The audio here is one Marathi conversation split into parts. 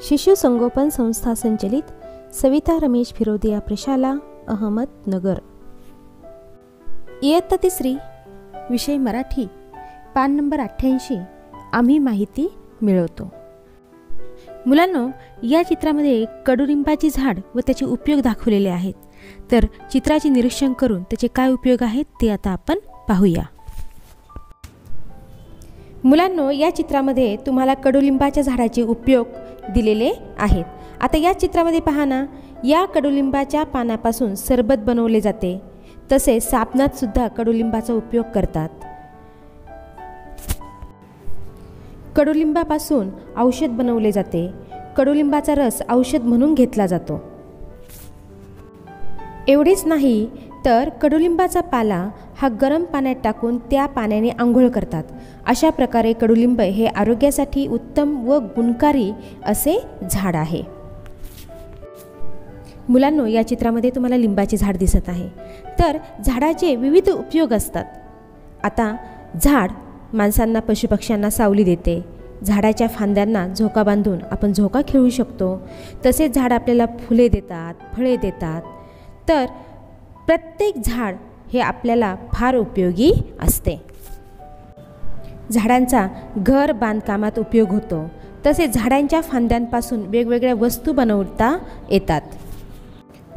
शिशु संगोपन संस्था संचलित सविता रमेश फिरोदिया प्रशाला अहमदनगर। इयत्ता 3 विषय मराठी, पान नंबर 88। आम्ही माहिती मिळवतो। मुलांनो, या चित्रामध्ये कडुलिंबाचे झाड व त्याचे उपयोग दाखवलेले आहेत। तर चित्राचे निरीक्षण करून त्याचे काय उपयोग आहेत ते आता आपण पाहूया। मुलांनो, या चित्रामध्ये तुम्हाला कडुलिंबाच्या झाडाचे उपयोग दिलेले आहेत। आता या चित्रामध्ये पहा ना, या कडुलिंबाच्या पानापासून सरबत बनवले जाते, तसेच साबणात सुद्धा कडुलिंबाचा उपयोग करतात। कडुलिंबापासून औषध बनवले जाते। कडुलिंबाचा रस औषध म्हणून घेतला जातो। एवढेच नाही तर कडुलिंबाचा पाला हा गरम पाण्यात टाकून त्या पाण्याने आंघोळ करतात। अशा प्रकारे कडुलिंब हे आरोग्यासाठी उत्तम व गुणकारी असे झाड आहे। मुलांनो, या चित्रामध्ये तुम्हाला लिंबाचे झाड दिसत आहे। तर झाडाचे विविध उपयोग असतात। आता झाड माणसांना पशुपक्ष्यांना सावली देते। झाडाच्या फांद्यांना झोका बांधून आपण झोका खेळू शकतो। तसेच झाड आपल्याला फुले देतात, फळे देतात। तर प्रत्येक झाड हे आपल्याला फार उपयोगी असते। झाडांचा घर बांधकामात उपयोग होतो। तसेच झाडांच्या फांद्यांपासून वेगवेगळ्या वस्तू बनवता येतात।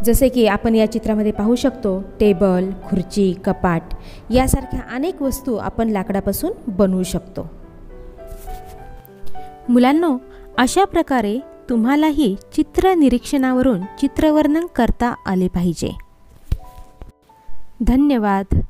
जसे की आपण या चित्रामध्ये पाहू शकतो, टेबल, खुर्ची, कपाट यासारख्या अनेक वस्तू आपण लाकडापासून बनवू शकतो। मुलांनो, अशा प्रकारे तुम्हालाही चित्र निरीक्षणावरून चित्रवर्णन करता आले पाहिजे। धन्यवाद।